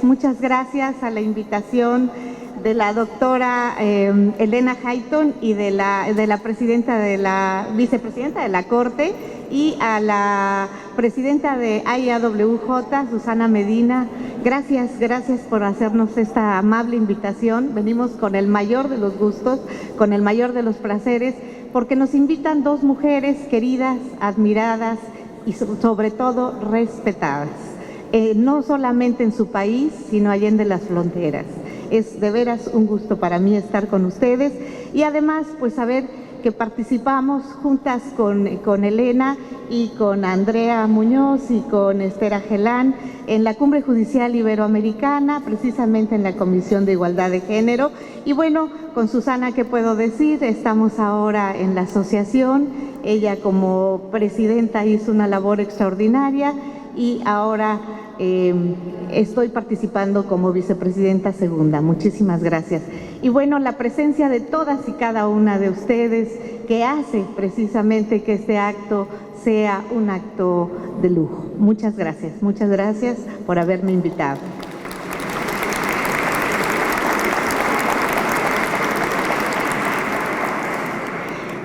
muchas gracias a la invitación de la doctora Elena Hayton y de la vicepresidenta de la Corte, y a la presidenta de IAWJ, Susana Medina. Gracias por hacernos esta amable invitación. Venimos con el mayor de los gustos, con el mayor de los placeres, porque nos invitan dos mujeres queridas, admiradas y sobre todo respetadas, no solamente en su país, sino allende las fronteras. Es de veras un gusto para mí estar con ustedes, y además pues saber que participamos juntas con Elena y con Andrea Muñoz y con Esther Agelán en la Cumbre Judicial Iberoamericana, precisamente en la Comisión de Igualdad de Género. Y bueno, con Susana, ¿qué puedo decir? Estamos ahora en la asociación. Ella como presidenta hizo una labor extraordinaria, y ahora estoy participando como vicepresidenta segunda. Muchísimas gracias. Y bueno, la presencia de todas y cada una de ustedes, que hace precisamente que este acto sea un acto de lujo. Muchas gracias por haberme invitado.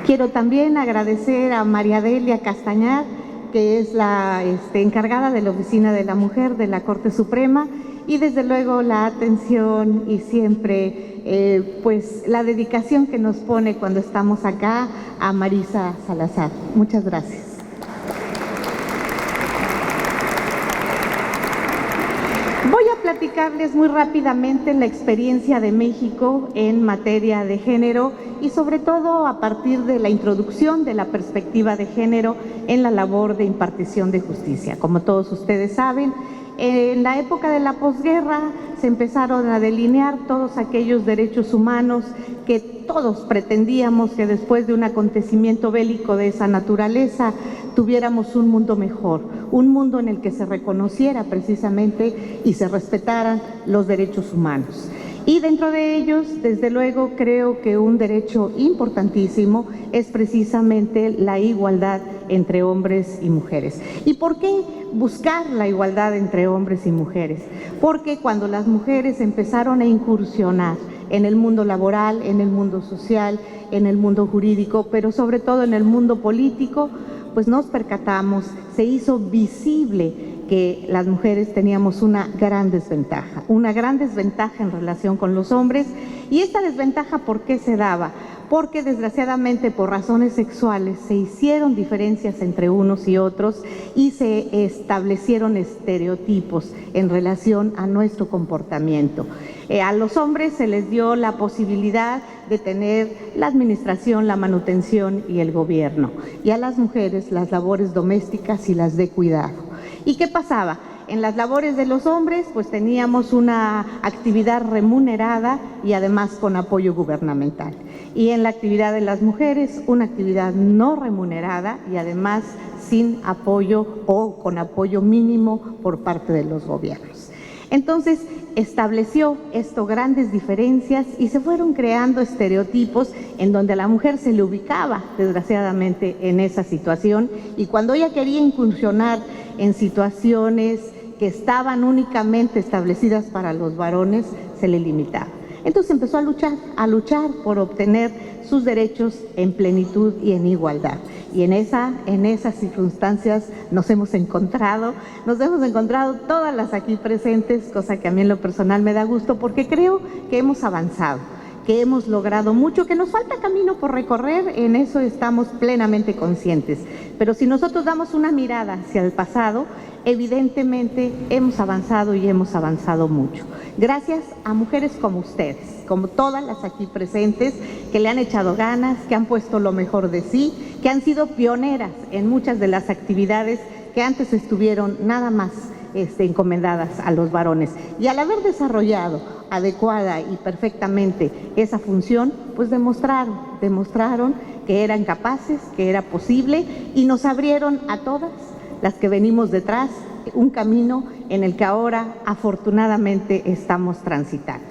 Quiero también agradecer a María Delia Castañar, que es la encargada de la Oficina de la Mujer de la Corte Suprema, y desde luego la atención y siempre pues la dedicación que nos pone cuando estamos acá, a Marisa Salazar. Muchas gracias. Voy a platicarles muy rápidamente la experiencia de México en materia de género, y sobre todo a partir de la introducción de la perspectiva de género en la labor de impartición de justicia. Como todos ustedes saben, en la época de la posguerra se empezaron a delinear todos aquellos derechos humanos que todos pretendíamos que después de un acontecimiento bélico de esa naturaleza tuviéramos un mundo mejor, un mundo en el que se reconociera precisamente y se respetaran los derechos humanos. Y dentro de ellos, desde luego, creo que un derecho importantísimo es precisamente la igualdad entre hombres y mujeres. ¿Y por qué buscar la igualdad entre hombres y mujeres? Porque cuando las mujeres empezaron a incursionar en el mundo laboral, en el mundo social, en el mundo jurídico, pero sobre todo en el mundo político, pues nos percatamos, se hizo visible que las mujeres teníamos una gran desventaja en relación con los hombres. Y esta desventaja, ¿por qué se daba? Porque desgraciadamente por razones sexuales se hicieron diferencias entre unos y otros, y se establecieron estereotipos en relación a nuestro comportamiento. A los hombres se les dio la posibilidad de tener la administración, la manutención y el gobierno, y a las mujeres las labores domésticas y las de cuidado. ¿Y qué pasaba? En las labores de los hombres pues teníamos una actividad remunerada y además con apoyo gubernamental, y en la actividad de las mujeres una actividad no remunerada y además sin apoyo o con apoyo mínimo por parte de los gobiernos. Entonces estableció esto grandes diferencias, y se fueron creando estereotipos en donde a la mujer se le ubicaba desgraciadamente en esa situación, y cuando ella quería incursionar en situaciones que estaban únicamente establecidas para los varones, se le limitaba. Entonces empezó a luchar por obtener sus derechos en plenitud y en igualdad. Y en esas circunstancias nos hemos encontrado todas las aquí presentes, cosa que a mí en lo personal me da gusto, porque creo que hemos avanzado, que hemos logrado mucho, que nos falta camino por recorrer, en eso estamos plenamente conscientes. Pero si nosotros damos una mirada hacia el pasado, evidentemente hemos avanzado, y hemos avanzado mucho. Gracias a mujeres como ustedes, como todas las aquí presentes, que le han echado ganas, que han puesto lo mejor de sí, que han sido pioneras en muchas de las actividades que antes estuvieron nada más encomendadas a los varones. Y al haber desarrollado adecuada y perfectamente esa función, pues demostraron que eran capaces, que era posible, y nos abrieron a todas las que venimos detrás un camino en el que ahora afortunadamente estamos transitando.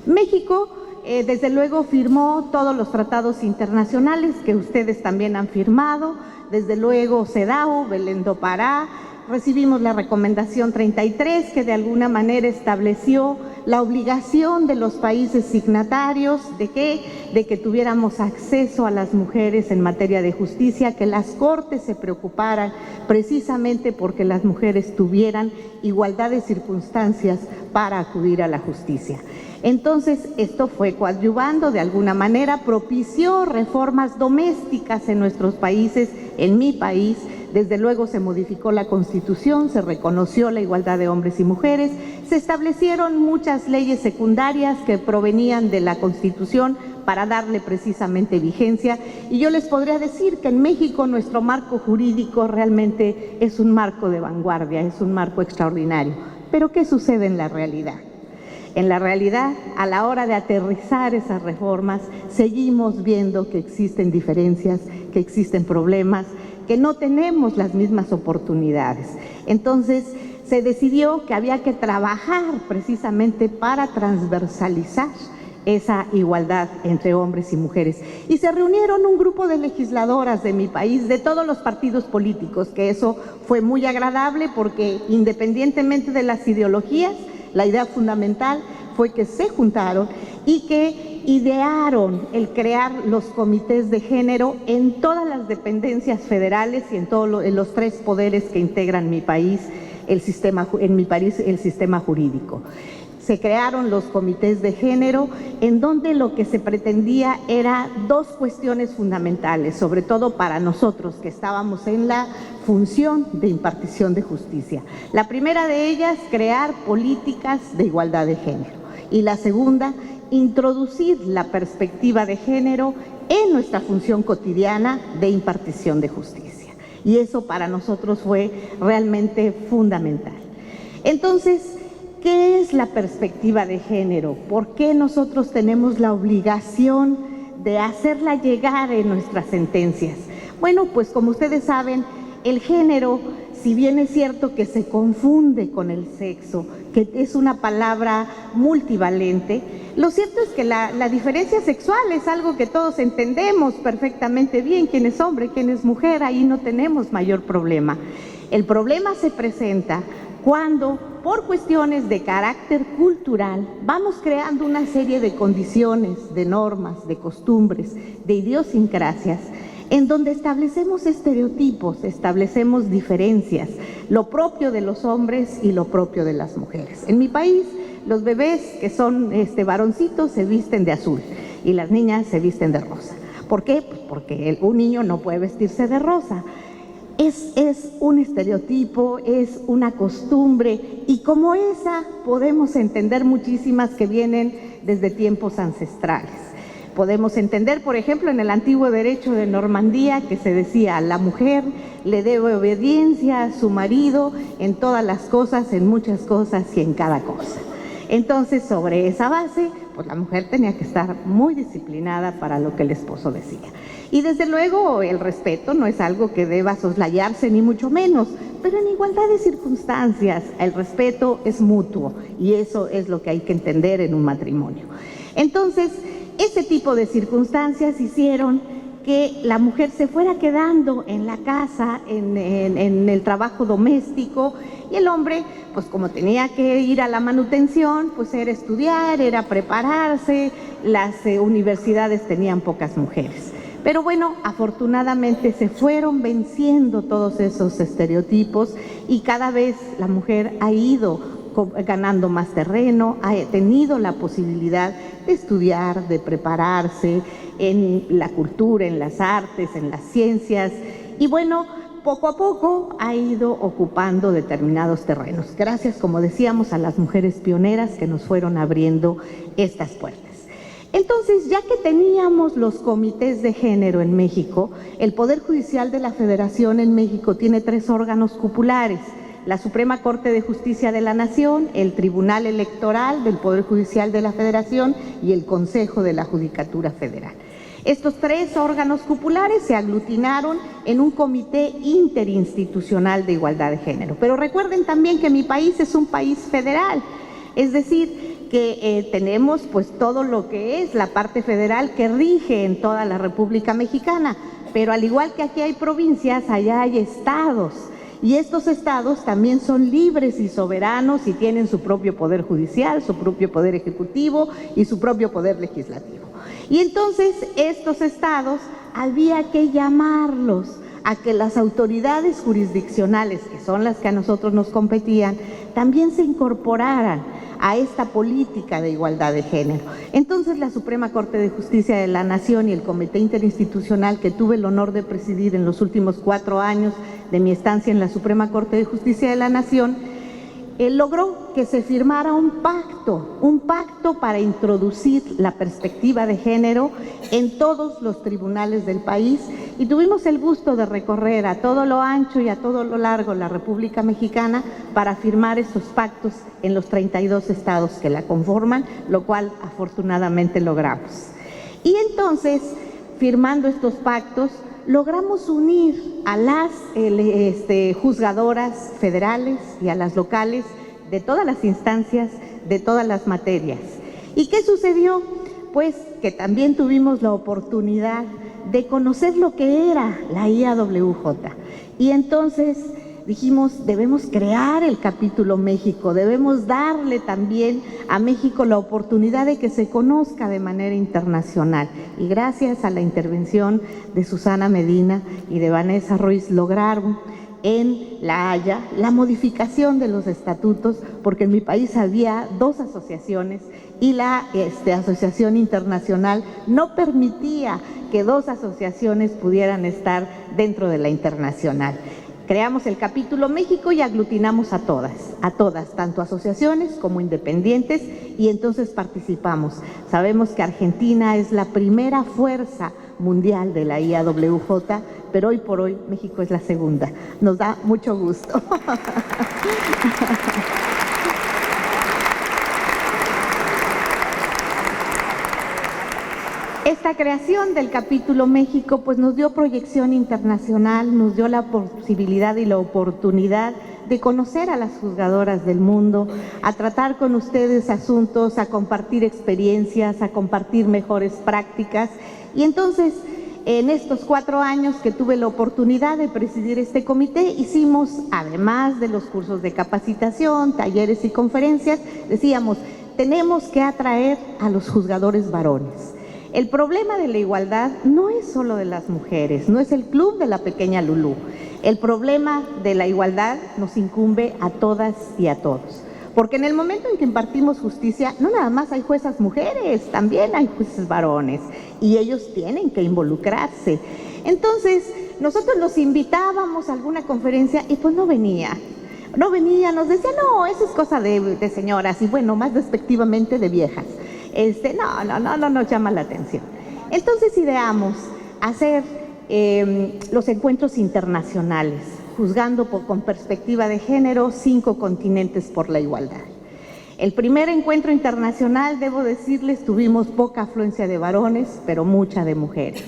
México desde luego firmó todos los tratados internacionales que ustedes también han firmado, desde luego CEDAW, Belén do Pará, recibimos la recomendación 33, que de alguna manera estableció la obligación de los países signatarios de que tuviéramos acceso a las mujeres en materia de justicia, que las cortes se preocuparan precisamente porque las mujeres tuvieran igualdad de circunstancias para acudir a la justicia. Entonces, esto fue coadyuvando, de alguna manera propició reformas domésticas en nuestros países, en mi país. Desde luego se modificó la Constitución, se reconoció la igualdad de hombres y mujeres, se establecieron muchas leyes secundarias que provenían de la Constitución para darle precisamente vigencia. Y yo les podría decir que en México nuestro marco jurídico realmente es un marco de vanguardia, es un marco extraordinario. Pero ¿qué sucede en la realidad? En la realidad, a la hora de aterrizar esas reformas, seguimos viendo que existen diferencias, que existen problemas, que no tenemos las mismas oportunidades. Entonces, se decidió que había que trabajar precisamente para transversalizar esa igualdad entre hombres y mujeres. Y se reunieron un grupo de legisladoras de mi país, de todos los partidos políticos, que eso fue muy agradable porque independientemente de las ideologías, la idea fundamental fue que se juntaron y que idearon el crear los comités de género en todas las dependencias federales y en los tres poderes que integran mi país, el sistema jurídico. Se crearon los comités de género en donde lo que se pretendía era dos cuestiones fundamentales, sobre todo para nosotros que estábamos en la función de impartición de justicia. La primera de ellas, crear políticas de igualdad de género. Y la segunda, introducir la perspectiva de género en nuestra función cotidiana de impartición de justicia. Y eso para nosotros fue realmente fundamental. Entonces, ¿qué es la perspectiva de género? ¿Por qué nosotros tenemos la obligación de hacerla llegar en nuestras sentencias? Bueno, pues como ustedes saben, el género, si bien es cierto que se confunde con el sexo, que es una palabra multivalente, lo cierto es que la diferencia sexual es algo que todos entendemos perfectamente bien, quién es hombre, quién es mujer, ahí no tenemos mayor problema. El problema se presenta cuando, por cuestiones de carácter cultural, vamos creando una serie de condiciones, de normas, de costumbres, de idiosincrasias, en donde establecemos estereotipos, establecemos diferencias, lo propio de los hombres y lo propio de las mujeres. En mi país, los bebés que son varoncitos se visten de azul y las niñas se visten de rosa. ¿Por qué? Pues porque un niño no puede vestirse de rosa. Es un estereotipo, es una costumbre y como esa podemos entender muchísimas que vienen desde tiempos ancestrales. Podemos entender, por ejemplo, en el antiguo derecho de Normandía que se decía la mujer le debe obediencia a su marido en todas las cosas, en muchas cosas y en cada cosa. Entonces, sobre esa base, pues la mujer tenía que estar muy disciplinada para lo que el esposo decía. Y desde luego el respeto no es algo que deba soslayarse ni mucho menos, pero en igualdad de circunstancias el respeto es mutuo y eso es lo que hay que entender en un matrimonio. Entonces, ese tipo de circunstancias hicieron que la mujer se fuera quedando en la casa, en el trabajo doméstico, y el hombre, pues como tenía que ir a la manutención, pues era estudiar, era prepararse, las universidades tenían pocas mujeres. Pero bueno, afortunadamente se fueron venciendo todos esos estereotipos y cada vez la mujer ha ido ganando más terreno, ha tenido la posibilidad de estudiar, de prepararse en la cultura, en las artes, en las ciencias y bueno, poco a poco ha ido ocupando determinados terrenos. Gracias, como decíamos, a las mujeres pioneras que nos fueron abriendo estas puertas. Entonces, ya que teníamos los comités de género en México, el Poder Judicial de la Federación en México tiene 3 órganos cupulares: la Suprema Corte de Justicia de la Nación, el Tribunal Electoral del Poder Judicial de la Federación y el Consejo de la Judicatura Federal. Estos 3 órganos cupulares se aglutinaron en un comité interinstitucional de igualdad de género. Pero recuerden también que mi país es un país federal, es decir, que tenemos pues todo lo que es la parte federal que rige en toda la República Mexicana, pero al igual que aquí hay provincias, allá hay estados. Y estos estados también son libres y soberanos y tienen su propio poder judicial, su propio poder ejecutivo y su propio poder legislativo. Y entonces estos estados había que llamarlos a que las autoridades jurisdiccionales, que son las que a nosotros nos competían, también se incorporaran a esta política de igualdad de género. Entonces la Suprema Corte de Justicia de la Nación y el Comité Interinstitucional que tuve el honor de presidir en los últimos 4 años de mi estancia en la Suprema Corte de Justicia de la Nación, logró que se firmara un pacto para introducir la perspectiva de género en todos los tribunales del país, y tuvimos el gusto de recorrer a todo lo ancho y a todo lo largo la República Mexicana para firmar estos pactos en los 32 estados que la conforman, lo cual afortunadamente logramos. Y entonces, firmando estos pactos, logramos unir a las juzgadoras federales y a las locales de todas las instancias, de todas las materias. ¿Y qué sucedió? Pues que también tuvimos la oportunidad de conocer lo que era la IAWJ. Y entonces dijimos, debemos crear el capítulo México, debemos darle también a México la oportunidad de que se conozca de manera internacional. Y gracias a la intervención de Susana Medina y de Vanessa Ruiz lograron en La Haya la modificación de los estatutos, porque en mi país había 2 asociaciones y la Asociación Internacional no permitía que 2 asociaciones pudieran estar dentro de la internacional. Creamos el capítulo México y aglutinamos a todas, tanto asociaciones como independientes, y entonces participamos. Sabemos que Argentina es la primera fuerza mundial de la IAWJ, pero hoy por hoy México es la segunda. Nos da mucho gusto. Esta creación del capítulo México pues nos dio proyección internacional, nos dio la posibilidad y la oportunidad de conocer a las juzgadoras del mundo, a tratar con ustedes asuntos, a compartir experiencias, a compartir mejores prácticas. Y entonces, en estos 4 años que tuve la oportunidad de presidir este comité, hicimos, además de los cursos de capacitación, talleres y conferencias, decíamos, tenemos que atraer a los juzgadores varones. El problema de la igualdad no es solo de las mujeres, no es el club de la pequeña Lulú. El problema de la igualdad nos incumbe a todas y a todos. Porque en el momento en que impartimos justicia, no nada más hay juezas mujeres, también hay jueces varones, y ellos tienen que involucrarse. Entonces, nosotros los invitábamos a alguna conferencia y pues no venía, nos decía, no, eso es cosa de señoras, y bueno, más despectivamente de viejas. No nos llama la atención. Entonces ideamos hacer los encuentros internacionales, juzgando con perspectiva de género 5 continentes por la igualdad. El primer encuentro internacional, debo decirles, tuvimos poca afluencia de varones, pero mucha de mujeres.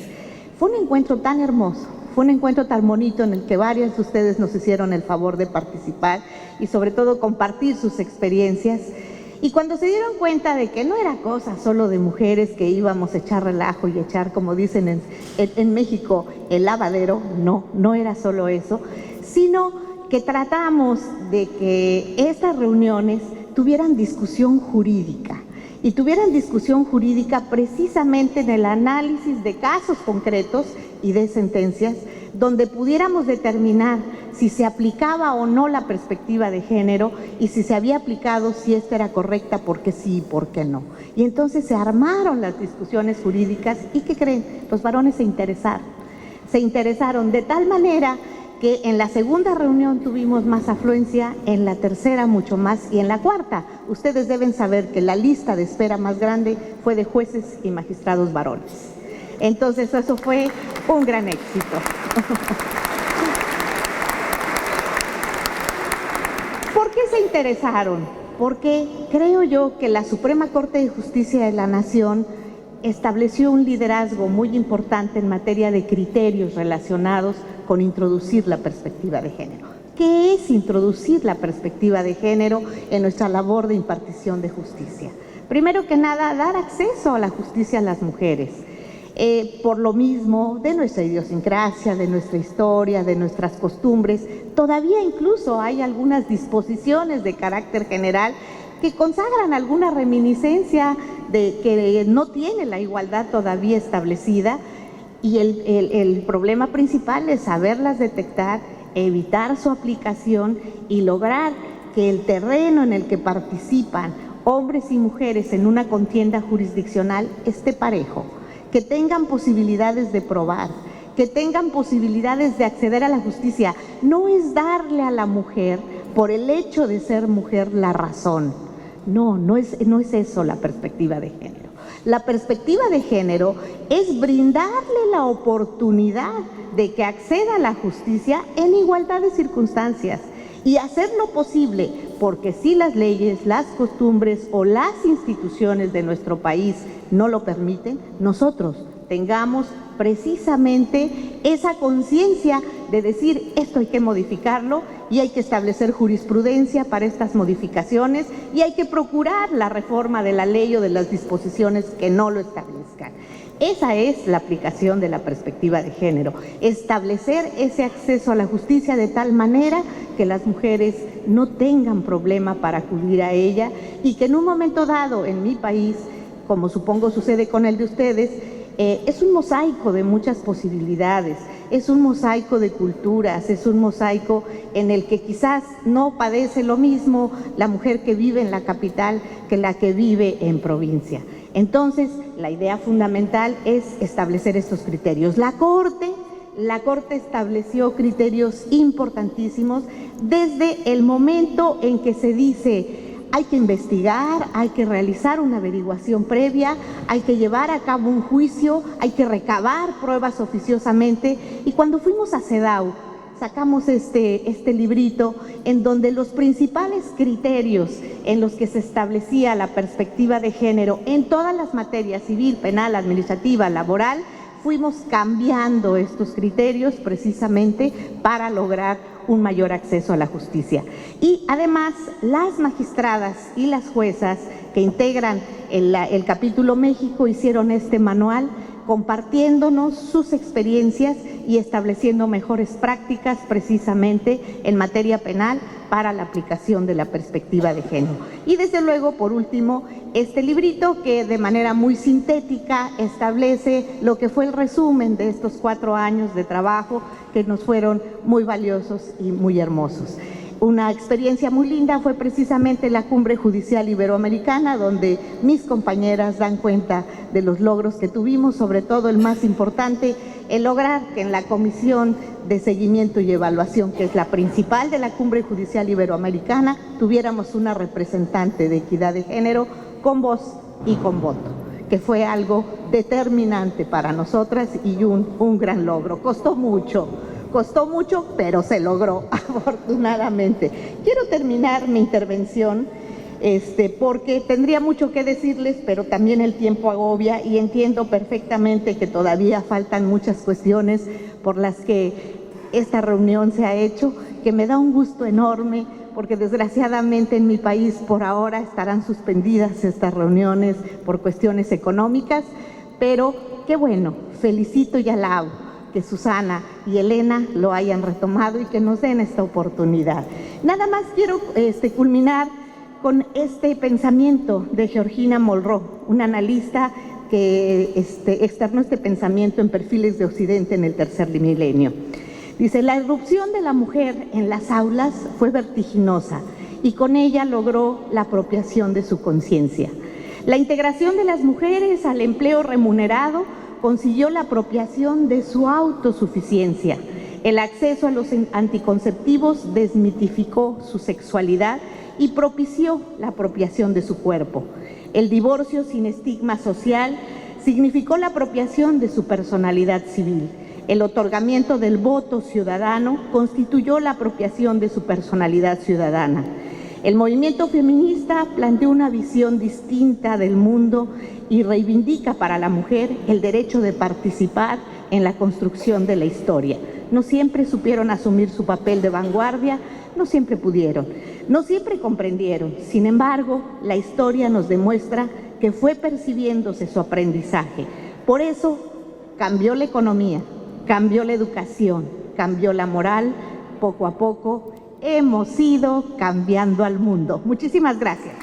Fue un encuentro tan hermoso, fue un encuentro tan bonito en el que varias de ustedes nos hicieron el favor de participar y sobre todo compartir sus experiencias. Y cuando se dieron cuenta de que no era cosa solo de mujeres que íbamos a echar relajo y echar, como dicen en México, el lavadero, no era solo eso, sino que tratamos de que estas reuniones tuvieran discusión jurídica, y tuvieran discusión jurídica precisamente en el análisis de casos concretos y de sentencias, donde pudiéramos determinar si se aplicaba o no la perspectiva de género y si se había aplicado, si esta era correcta, por qué sí y por qué no. Y entonces se armaron las discusiones jurídicas y ¿qué creen? Los varones se interesaron de tal manera que en la segunda reunión tuvimos más afluencia, en la tercera mucho más y en la cuarta. Ustedes deben saber que la lista de espera más grande fue de jueces y magistrados varones. Entonces eso fue un gran éxito. ¿Por qué se interesaron? Porque creo yo que la Suprema Corte de Justicia de la Nación estableció un liderazgo muy importante en materia de criterios relacionados con introducir la perspectiva de género. ¿Qué es introducir la perspectiva de género en nuestra labor de impartición de justicia? Primero que nada, dar acceso a la justicia a las mujeres. Por lo mismo, de nuestra idiosincrasia, de nuestra historia, de nuestras costumbres, todavía incluso hay algunas disposiciones de carácter general que consagran alguna reminiscencia de que no tiene la igualdad todavía establecida, y el problema principal es saberlas detectar, evitar su aplicación y lograr que el terreno en el que participan hombres y mujeres en una contienda jurisdiccional esté parejo, que tengan posibilidades de probar, que tengan posibilidades de acceder a la justicia. No es darle a la mujer, por el hecho de ser mujer, la razón. No es eso la perspectiva de género. La perspectiva de género es brindarle la oportunidad de que acceda a la justicia en igualdad de circunstancias y hacer lo posible, porque si las leyes, las costumbres o las instituciones de nuestro país no lo permiten, nosotros tengamos precisamente esa conciencia de decir: esto hay que modificarlo y hay que establecer jurisprudencia para estas modificaciones y hay que procurar la reforma de la ley o de las disposiciones que no lo establezcan. Esa es la aplicación de la perspectiva de género, establecer ese acceso a la justicia de tal manera que las mujeres no tengan problema para acudir a ella y que en un momento dado en mi país, como supongo sucede con el de ustedes, es un mosaico de muchas posibilidades, es un mosaico de culturas, es un mosaico en el que quizás no padece lo mismo la mujer que vive en la capital que la que vive en provincia. Entonces, la idea fundamental es establecer estos criterios. La Corte estableció criterios importantísimos desde el momento en que se dice: hay que investigar, hay que realizar una averiguación previa, hay que llevar a cabo un juicio, hay que recabar pruebas oficiosamente. Y cuando fuimos a CEDAW, sacamos este librito en donde los principales criterios en los que se establecía la perspectiva de género en todas las materias: civil, penal, administrativa, laboral, fuimos cambiando estos criterios precisamente para lograr un mayor acceso a la justicia. Y además, las magistradas y las juezas que integran el capítulo México hicieron este manual compartiéndonos sus experiencias y estableciendo mejores prácticas precisamente en materia penal para la aplicación de la perspectiva de género. Y desde luego, por último, este librito que de manera muy sintética establece lo que fue el resumen de estos 4 años de trabajo que nos fueron muy valiosos y muy hermosos. Una experiencia muy linda fue precisamente la Cumbre Judicial Iberoamericana, donde mis compañeras dan cuenta de los logros que tuvimos, sobre todo el más importante, el lograr que en la Comisión de Seguimiento y Evaluación, que es la principal de la Cumbre Judicial Iberoamericana, tuviéramos una representante de equidad de género con voz y con voto, que fue algo determinante para nosotras y un gran logro. Costó mucho, pero se logró, afortunadamente. Quiero terminar mi intervención porque tendría mucho que decirles, pero también el tiempo agobia y entiendo perfectamente que todavía faltan muchas cuestiones por las que esta reunión se ha hecho, que me da un gusto enorme, porque desgraciadamente en mi país por ahora estarán suspendidas estas reuniones por cuestiones económicas, pero qué bueno, felicito y alabo que Susana y Elena lo hayan retomado y que nos den esta oportunidad. Nada más quiero culminar con este pensamiento de Georgina Monroe, una analista que externó este pensamiento en Perfiles de Occidente en el tercer milenio. Dice: la irrupción de la mujer en las aulas fue vertiginosa y con ella logró la apropiación de su conciencia. La integración de las mujeres al empleo remunerado consiguió la apropiación de su autosuficiencia. El acceso a los anticonceptivos desmitificó su sexualidad y propició la apropiación de su cuerpo. El divorcio sin estigma social significó la apropiación de su personalidad civil. El otorgamiento del voto ciudadano constituyó la apropiación de su personalidad ciudadana. El movimiento feminista planteó una visión distinta del mundo y reivindica para la mujer el derecho de participar en la construcción de la historia. No siempre supieron asumir su papel de vanguardia, no siempre pudieron, no siempre comprendieron. Sin embargo, la historia nos demuestra que fue percibiéndose su aprendizaje. Por eso, cambió la economía, cambió la educación, cambió la moral. Poco a poco hemos ido cambiando al mundo. Muchísimas gracias.